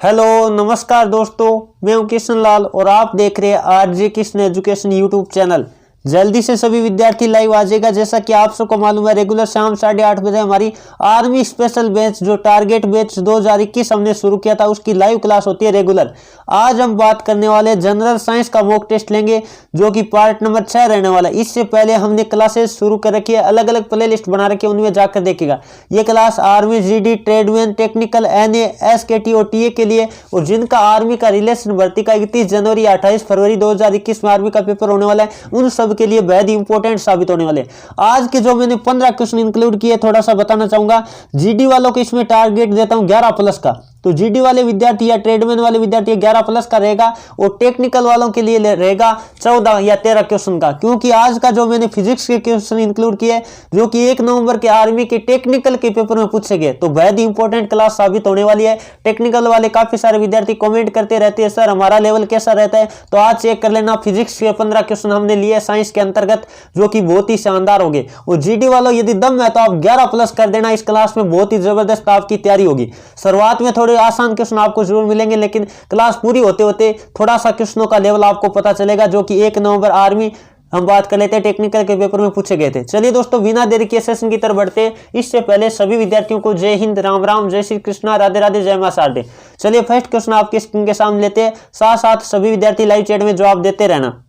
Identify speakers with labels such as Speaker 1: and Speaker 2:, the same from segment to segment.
Speaker 1: Hello नमस्कार दोस्तों, मैं हूं किशन लाल और आप देख रहे हैं RJ Kishan education YouTube channel. जल्दी से सभी विद्यार्थी लाइव आ जाएगा। जैसा कि आप सबको मालूम है, रेगुलर शाम 8:30 बजे हमारी आर्मी स्पेशल बैच जो टारगेट बैच 2021 हमने शुरू किया था, उसकी लाइव क्लास होती है रेगुलर। आज हम बात करने वाले जनरल साइंस का मॉक टेस्ट लेंगे जो कि पार्ट नंबर 6 रहने वाला है। इससे पहले हमने क्लासेस शुरू कर रखी है, अलग अलग प्ले लिस्ट बना रखी है, उनमें जाकर देखिएगा। ये class army, GD, tradesman, technical, NA, SKT और टीए के लिए, और जिनका आर्मी का रिलेशन भर्ती का 31 जनवरी 28 फरवरी 2021 में आर्मी का पेपर होने वाला है, उन सब के लिए बेहद इंपॉर्टेंट साबित होने वाले। आज के जो मैंने 15 क्वेश्चन इंक्लूड किए, थोड़ा सा बताना चाहूंगा। जीडी वालों को इसमें टारगेट देता हूं 11 प्लस का, तो जीडी वाले विद्यार्थी या ट्रेडमैन वाले विद्यार्थी 11 प्लस का रहेगा, और टेक्निकल वालों के लिए रहेगा 14 या 13 क्वेश्चन का। क्योंकि आज का जो मैंने फिजिक्स के क्वेश्चन इंक्लूड किए जो कि 1 नवंबर के आर्मी के टेक्निकल के पेपर में पूछे गए, तो बेहद इंपॉर्टेंट क्लास साबित होने वाली है। टेक्निकल वाले काफी सारे विद्यार्थी कमेंट करते रहते हैं, सर हमारा लेवल कैसा रहता है, तो आज चेक कर लेना। फिजिक्स के 15 क्वेश्चन हमने लिए साइंस के अंतर्गत, जो कि बहुत ही शानदार होंगे। और जीडी वालों यदि दम है तो आप 11 प्लस कर देना। इस क्लास में बहुत ही जबरदस्त आपकी तैयारी होगी। शुरुआत में थोड़े आसान क्वेश्चन आपको जरूर मिलेंगे, लेकिन क्लास पूरी होते होते थोड़ा सा क्वेश्चनों का लेवल आपको पता चलेगा, जो कि 1 नवंबर आर्मी हम बात कर लेते हैं टेक्निकल के पेपर में पूछे गए थे। चलिए दोस्तों, बिना देरी के सेशन की तरफ बढ़ते हैं। इससे पहले सभी विद्यार्थियों को जय हिंद, राम राम, जय श्री कृष्णा, राधे राधे, जय मां शारदे। चलिए फर्स्ट क्वेश्चन आपके स्क्रीन के सामने लेते हैं, साथ साथ सभी विद्यार्थी लाइव चैट में जवाब देते रहना।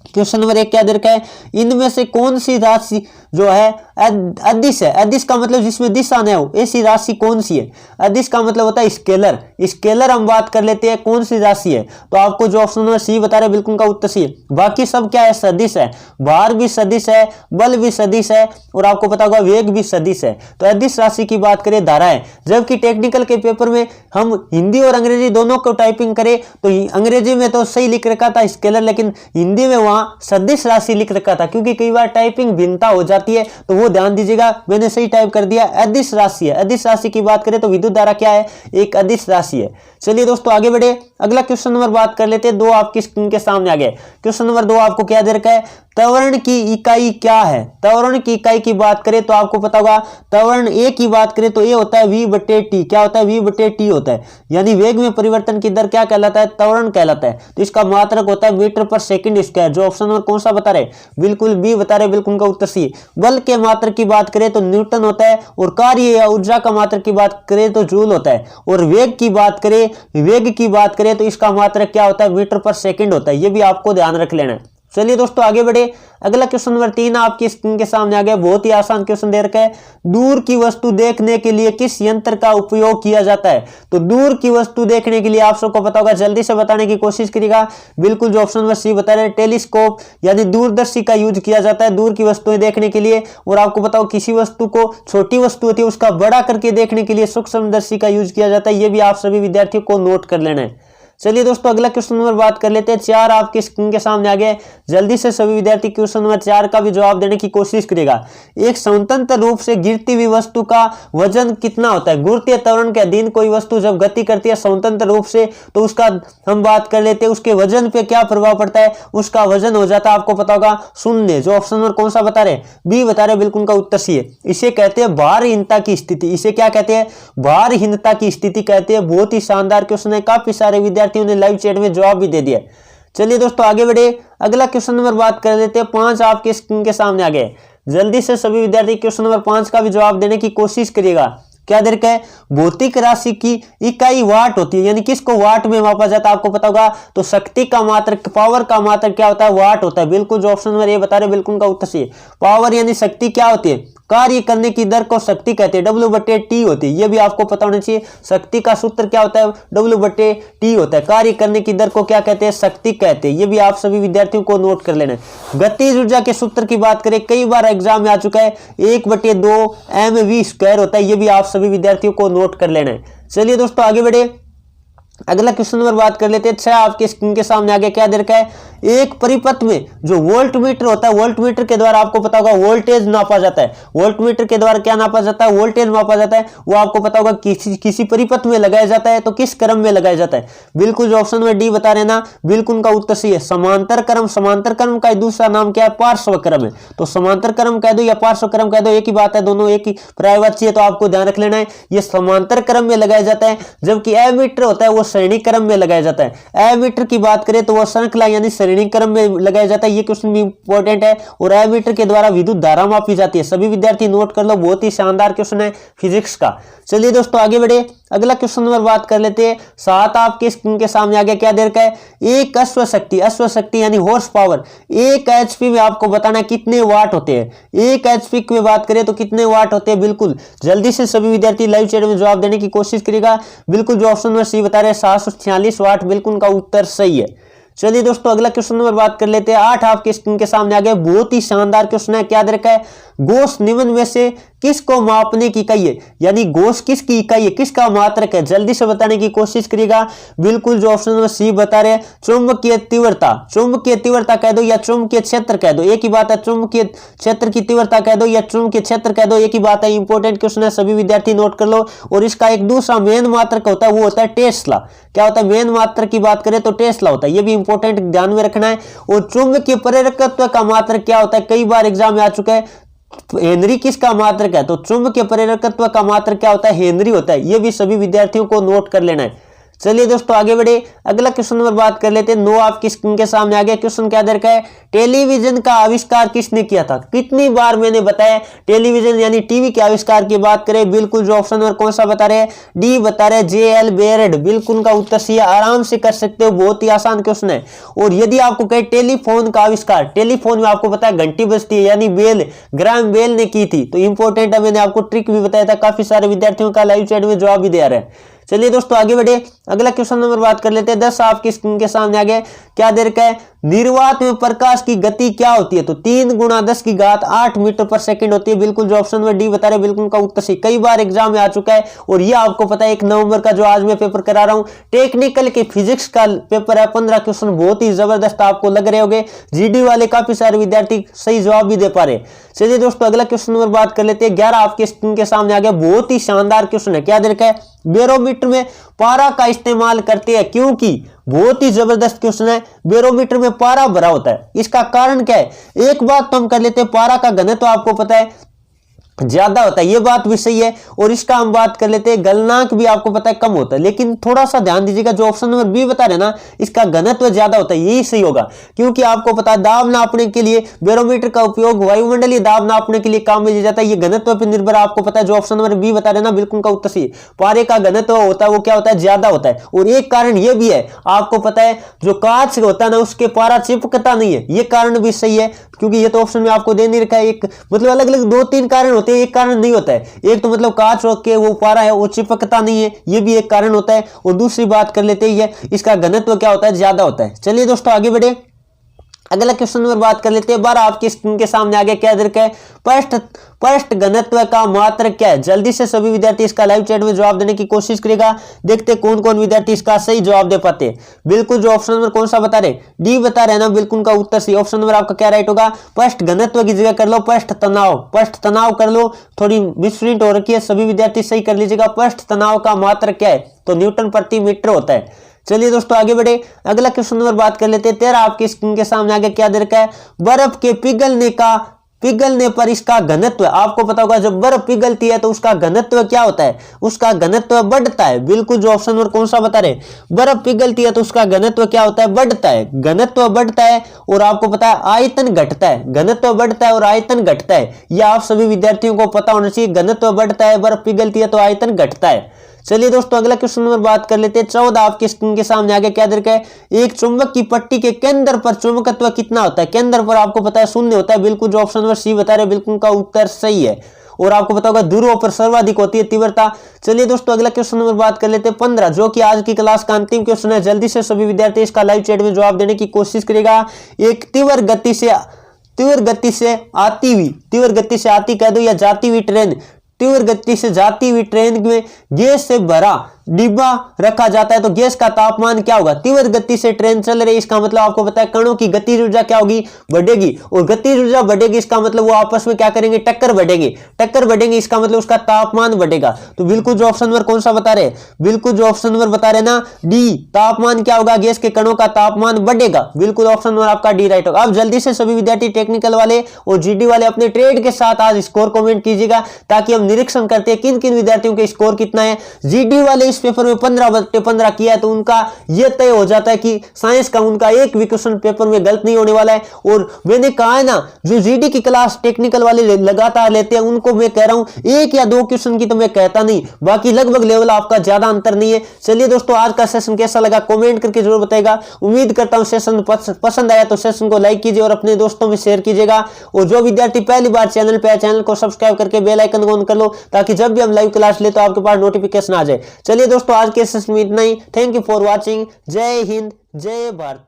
Speaker 1: क्वेश्चन नंबर 1 क्या दे रखा है, इनमें से कौन सी राशि जो है अदिश है। अदिश का मतलब जिसमें दिशा न हो, ऐसी राशि कौन सी है। अदिश का मतलब होता है स्केलर। स्केलर हम बात कर लेते हैं कौन सी राशि है, तो आपको जो ऑप्शन नंबर सी बता रहे बिल्कुल का उत्तर सी है। बाकी सब क्या है, सदिश है। भार भी सदिश है, बल भी सदिश है, और आपको पता होगा वेग भी सदिश है। तो अदिश राशि की बात करें धारा है। जबकि टेक्निकल के पेपर में हम हिंदी और अंग्रेजी दोनों को टाइपिंग करें तो अंग्रेजी में तो सही लिख रखा था स्केलर, लेकिन हिंदी में वहां सदिश राशि लिख रखा था, क्योंकि कई बार टाइपिंग भिन्नता हो जाती है, तो वो ध्यान दीजिएगा। मैंने सही टाइप कर दिया, अदिश राशि है। अदिश राशि की बात करें तो विद्युत धारा क्या है, एक अदिश राशि है। चलिए दोस्तों आगे बढ़े, अगला क्वेश्चन नंबर बात कर लेते हैं। 2 आपकी स्क्रीन के सामने आ गए। क्वेश्चन नंबर 2 आपको क्या दे रखा है, त्वरण की इकाई क्या है। त्वरण की इकाई की बात करें तो आपको पता होगा, त्वरण ए की बात करें तो ये होता है v/t। क्या होता है, v/t होता है, यानी वेग में परिवर्तन की दर क्या कहलाता है, त्वरण कहलाता है। तो इसका मात्रक होता है मीटर पर सेकंड स्क्वायर। जो ऑप्शन नंबर कौन सा बता रहे, बिल्कुल बी बता रहे, बिल्कुल का उत्तर सी। बल के मात्रक की बात करें तो न्यूटन होता है, और कार्य या ऊर्जा का मात्रक की बात करें तो जूल होता है। और वेग की बात करें तो इसका मात्रक क्या होता है, मीटर पर सेकंड होता है। ये भी आपको ध्यान रख लेना है। चलिए दोस्तों आगे बढ़े, अगला क्वेश्चन नंबर 3 आपकी स्क्रीन के सामने आ गया। बहुत ही आसान क्वेश्चन दे रखा है, दूर की वस्तु देखने के लिए किस यंत्र का उपयोग किया जाता है। तो दूर की वस्तु देखने के लिए आप सबको पता होगा, जल्दी से बताने की कोशिश करिएगा। बिल्कुल जो ऑप्शन नंबर सी बता रहे हैं, टेलीस्कोप यानी दूरदर्शी का यूज किया जाता है दूर की वस्तुएं देखने के लिए। और आपको पता हो किसी वस्तु को, छोटी वस्तु होती है उसका बड़ा करके देखने के लिए सूक्ष्मदर्शी का यूज किया जाता है। ये भी आप सभी विद्यार्थियों को नोट कर लेना है। चलिए दोस्तों अगला क्वेश्चन नंबर बात कर लेते हैं। 4 आपकी स्क्रीन के सामने आ गए। जल्दी से सभी विद्यार्थी क्वेश्चन नंबर 4 का भी जवाब देने की कोशिश करेगा। एक स्वतंत्र रूप से गिरती हुई वस्तु का वजन कितना होता है। गुरुत्वीय त्वरण के अधीन कोई वस्तु जब गति करती है स्वतंत्र रूप से, तो उसका हम बात कर लेते हैं उसके वजन पे क्या प्रभाव पड़ता है। उसका वजन हो जाता है आपको पता होगा 0। जो ऑप्शन नंबर कौन सा बता रहे, बी बता रहे, बिल्कुल का उत्तर सी है। इसे कहते हैं भारहीनता की स्थिति। इसे क्या कहते हैं, भारहीनता की स्थिति कहते हैं। बहुत ही शानदार क्वेश्चन है, काफी सारे विद्यार्थी ने लाइव चैट में जवाब भी दे दिया। चलिए दोस्तों आगे बढ़े, अगला क्वेश्चन नंबर बात कर लेते हैं। 5 आपके स्क्रीन के सामने आ गए। जल्दी से सभी विद्यार्थी क्वेश्चन नंबर 5 का भी जवाब देने की कोशिश करिएगा। क्या दे रखा है, भौतिक राशि की इकाई वाट होती है, यानी किसको वाट में मापा जाता है आपको पता होगा। तो शक्ति का मात्रक, पावर का मात्रक क्या होता है, वाट होता है। बिल्कुल जो ऑप्शन नंबर ए बता रहे, बिल्कुल का उत्तर सही है। पावर यानी शक्ति क्या होती है, कार्य करने की दर को शक्ति कहते हैं, W/T होती है। ये भी आपको पता होना चाहिए। शक्ति का सूत्र क्या होता है, W/T होता है। कार्य करने की दर को क्या कहते हैं, शक्ति कहते हैं। ये भी आप सभी विद्यार्थियों को नोट कर लेना है। गतिज ऊर्जा के सूत्र की बात करें, कई बार एग्जाम में आ चुका है, 1/2 mv² होता है। ये भी आप सभी विद्यार्थियों को नोट कर लेना है। चलिए दोस्तों आगे बढ़े, अगला क्वेश्चन नंबर बात कर लेते हैं 6 आपके स्क्रीन के सामने आगे क्या दे रखा है। एक परिपथ में जो वोल्ट मीटर होता है, वोल्ट मीटर के द्वारा आपको पता होगा वोल्टेज नापा जाता है। वोल्ट मीटर के द्वारा क्या नापा जाता है, वोल्टेज नापा जाता है। वो आपको पता होगा किसी परिपथ में लगाया जाता है, तो किस क्रम में लगाया जाता है। बिल्कुल जो ऑप्शन में डी बता रहे ना, बिल्कुल उनका उत्तर सही है, समांतर क्रम। समांतर क्रम का दूसरा नाम क्या है, पार्श्व क्रम है। तो समांतर क्रम कह दो या पार्श्व क्रम कह दो, एक ही बात है, दोनों एक ही पर्यायवाची है, तो आपको ध्यान रख लेना है ये समांतर क्रम में लगाया जाता है। जबकि एमीटर होता है वो श्रेणी क्रम में लगाया जाता है। एमीटर की बात करें तो वो श्रृंखला यानी श्रेणी क्रम में लगाया जाता है। ये क्वेश्चन भी इंपॉर्टेंट है। और एमीटर के द्वारा विद्युत धारा मापी जाती है। सभी विद्यार्थी नोट कर लो, बहुत ही शानदार क्वेश्चन है फिजिक्स का। चलिए दोस्तों आगे बढ़े, अगला क्वेश्चन नंबर बात कर लेते हैं 7 आपके स्क्रीन के सामने आगे क्या दे रखा है। एक अश्व शक्ति यानी हॉर्स पावर, 1 एचपी में आपको बताना है कितने वाट होते हैं। 1 एचपी की बात करें तो कितने वाट होते हैं। बिल्कुल जल्दी से सभी विद्यार्थी लाइव चैट में जवाब देने की कोशिश करेगा। बिल्कुल जो ऑप्शन नंबर सी बता रहे हैं 746 वाट, बिल्कुल उनका उत्तर सही है। चलिए दोस्तों अगला क्वेश्चन नंबर बात कर लेते हैं 8 आपके स्क्रीन के सामने आ गए। बहुत ही शानदार क्वेश्चन है, क्या दे रखा है। गोस निम्न में से किसको मापने की इकाई है, यानी गोस किसकी इकाई है, किसका मात्रक है, जल्दी से बताने की कोशिश करिएगा। बिल्कुल जो ऑप्शन नंबर सी बता रहे हैं चुंबकीय तीव्रता। चुंबकीय तीव्रता कह दो या चुंबकीय क्षेत्र कह दो, एक ही बात है। चुंबकीय क्षेत्र की तीव्रता कह दो या चुंबकीय क्षेत्र कह दो, एक ही बात है। इंपॉर्टेंट क्वेश्चन है, सभी विद्यार्थी नोट कर लो। और इसका एक दूसरा मेन मात्रक होता है, वो होता है टेस्ला। क्या होता है, मेन मात्रक की बात करें तो टेस्ला होता है, ये भी इंपॉर्टेंट ध्यान में रखना है। और चुंबकीय प्रेरकत्व का मात्रक क्या होता है, कई बार एग्जाम में आ चुका है। हेनरी किसका मात्रक है, तो चुंबकीय प्रेरकत्व का मात्रक क्या होता है, हेनरी होता है। ये भी सभी विद्यार्थियों को नोट कर लेना है। चलिए दोस्तों आगे बढ़े, अगला क्वेश्चन नंबर बात कर लेते हैं 9 आपकी स्क्रीन के सामने आ गया। क्वेश्चन क्या दे रखा है, टेलीविजन का आविष्कार किसने किया था। कितनी बार मैंने बताया टेलीविजन यानी टीवी के आविष्कार की बात करें, बिल्कुल जो ऑप्शन नंबर कौन सा बता रहे हैं, डी बता रहे JL बेयर्ड, बिल्कुल उनका उत्तर सही है। आराम से कर सकते हो, बहुत ही आसान क्वेश्चन है। और यदि आपको कहे टेलीफोन का आविष्कार, टेलीफोन में आपको पता है घंटी बजती है, यानी बेल, ग्राहम बेल ने की थी। तो इंपॉर्टेंट है, मैंने आपको ट्रिक भी बताया था, काफी सारे विद्यार्थियों का लाइव चैट में जवाब भी दे रहे हैं। चलिए दोस्तों आगे बढ़े, अगला क्वेश्चन नंबर बात कर लेते हैं 10 आपकी स्क्रीन के सामने आ गए। क्या दे रखा है, निर्वात में प्रकाश की गति क्या होती है, तो 3 × 10⁸ मीटर पर सेकंड होती है। बिल्कुल जो ऑप्शन नंबर डी बता रहे हैं, बिल्कुल का उत्तर सही। कई बार एग्जाम में आ चुका है। और ये आपको पता है 1 नवंबर का जो आज मैं पेपर करा रहा हूं, टेक्निकल के फिजिक्स का पेपर है। 15 क्वेश्चन बहुत ही जबरदस्त आपको लग रहे होंगे। जीडी वाले काफी सारे विद्यार्थी सही जवाब भी दे पा रहे। चलिए दोस्तों अगला क्वेश्चन नंबर बात कर लेते हैं 11 आपके स्क्रीन के सामने आ गया। बहुत ही शानदार क्वेश्चन है, क्या दे रखा है, बैरोमीटर में पारा का इस्तेमाल करते हैं, क्योंकि बहुत ही जबरदस्त क्वेश्चन है। बैरोमीटर में पारा भरा होता है, इसका कारण क्या है। एक बात तो हम कर लेते हैं, पारा का घनत्व आपको पता है ज्यादा होता है, ये बात भी सही है। और इसका हम बात कर लेते हैं, गलनांक भी आपको पता है कम होता है। लेकिन थोड़ा सा ध्यान दीजिएगा, जो ऑप्शन नंबर बी बता रहे ना, इसका घनत्व ज्यादा होता है, यही सही होगा। क्योंकि आपको पता है दाब नापने के लिए बैरोमीटर का उपयोग वायुमंडलीय दाब नापने के लिए काम में लिया जाता है। ये घनत्व पर निर्भर आपको पता है, जो ऑप्शन नंबर बी बता रहे ना, बिल्कुल का उत्तर सही है। पारे का घनत्व होता है वो क्या होता है, ज्यादा होता है। और एक कारण यह भी है, आपको पता है जो कांच होता है ना, उसके पारा चिपकता नहीं है, ये कारण भी सही है। क्योंकि ये तो ऑप्शन में आपको दे नहीं रखा है। एक मतलब अलग अलग 2-3 कारण होते हैं, एक कारण नहीं होता है। एक तो मतलब कांच के वो पारा है वो चिपकता नहीं है, ये भी एक कारण होता है। और दूसरी बात कर लेते हैं, इसका घनत्व क्या होता है, ज्यादा होता है। चलिए दोस्तों आगे बढ़े, अगला क्वेश्चन नंबर बात कर लेते हैं 12 आपकी स्क्रीन के सामने आ गया। क्या दे रखा है, पृष्ठ घनत्व का मात्रक क्या है। जल्दी से सभी विद्यार्थी इसका लाइव चैट में जवाब देने की कोशिश करेगा। देखते कौन कौन विद्यार्थी इसका सही जवाब दे पाते हैं। बिल्कुल जो ऑप्शन नंबर कौन सा बता रहे, डी बता रहे हैं ना, बिल्कुल का उत्तर सही। ऑप्शन नंबर आपका क्या राइट होगा, पृष्ठ घनत्व की जगह कर लो पृष्ठ तनाव। पृष्ठ तनाव कर लो, थोड़ी मिसप्रिंट हो रखी है, सभी विद्यार्थी सही कर लीजिएगा। पृष्ठ तनाव का मात्रक क्या है, तो न्यूटन प्रति मीटर होता है। चलिए दोस्तों आगे बढ़े, अगला क्वेश्चन नंबर बात कर लेते हैं 13 आपकी स्क्रीन के सामने आगे। क्या दे रखा है, बर्फ के पिघलने पर इसका घनत्व, आपको पता होगा जब बर्फ पिघलती है तो उसका घनत्व क्या होता है, उसका घनत्व बढ़ता है। बिल्कुल जो ऑप्शन नंबर कौन सा बता रहे, बर्फ पिघलती है तो उसका घनत्व क्या होता है, बढ़ता है। घनत्व बढ़ता है और आपको पता है आयतन घटता है। घनत्व बढ़ता है और आयतन घटता है, यह आप सभी विद्यार्थियों को पता होना चाहिए। घनत्व बढ़ता है, बर्फ पिघलती है तो आयतन घटता है। चलिए दोस्तों अगला क्वेश्चन नंबर बात कर लेते हैं 14 आपके स्क्रीन के सामने आगे। क्या दे रखा है, एक चुंबक की पट्टी के केंद्र पर चुंबकत्व कितना होता है। केंद्र पर आपको पता है 0 होता है। बिल्कुल जो ऑप्शन नंबर सी बता रहे, बिल्कुल का उत्तर सही है। और आपको पता होगा ध्रुवों पर सर्वाधिक होती है तीव्रता। चलिए दोस्तों अगला क्वेश्चन नंबर बात कर लेते हैं 15, जो कि आज की क्लास का अंतिम क्वेश्चन है। जल्दी से सभी विद्यार्थी इसका लाइव चैट में जवाब देने की कोशिश करेगा। एक तीव्र गति से आती कह दो या जाती हुई ट्रेन तीव्र गति से जाती हुई ट्रेन में गैस से भरा डिब्बा रखा जाता है तो गैस का तापमान क्या होगा। तीव्र गति से ट्रेन चल रही है, इसका मतलब आपको पता है कणों की गतिज ऊर्जा क्या होगी, बढ़ेगी, और गतिज ऊर्जा बढ़ेगी इसका मतलब वो आपस में क्या करेंगे, टक्कर बढ़ेंगे, इसका मतलब उसका तापमान बढ़ेगा। तो बिल्कुल जो ऑप्शन नंबर कौन सा बता रहे, बिल्कुल जो ऑप्शन नंबर बता रहे ना डी, तापमान क्या होगा, गैस के कणों का तापमान बढ़ेगा। बिल्कुल ऑप्शन नंबर आपका डी राइट होगा। अब जल्दी से सभी विद्यार्थी टेक्निकल वाले और जीडी वाले अपने ट्रेड के साथ आज स्कोर कमेंट कीजिएगा ताकि हम निरीक्षण करते हैं किन किन विद्यार्थियों के स्कोर कितना है। जीडी वाले इस पेपर में 15/15 किया है तो उनका यह तय हो जाता है कि साइंस का उनका एक भी क्वेश्चन पेपर में गलत नहीं होने वाला है। और मैंने कहा है ना, जो जीडी की क्लास टेक्निकल वाले लगातार लेते हैं उनको मैं कह रहा हूं एक या दो क्वेश्चन की तो मैं कहता नहीं, बाकी लगभग लेवल आपका ज्यादा अंतर नहीं है। चलिए दोस्तों, आज का सेशन कैसा लगा कमेंट करके जरूर बताएगा। उम्मीद करता हूं सेशन पसंद आया तो सेशन को लाइक कीजिए और अपने दोस्तों में शेयर कीजिएगा। और जो विद्यार्थी पहली बार चैनल पे आए, चैनल को सब्सक्राइब करके बेल आइकन को ऑन कर लो ताकि जब भी हम लाइव क्लास ले तो आपके पास नोटिफिकेशन आ जाए। चलिए दोस्तों, आज के सेशन में इतना ही। Thank you for watching. जय हिंद, जय भारत।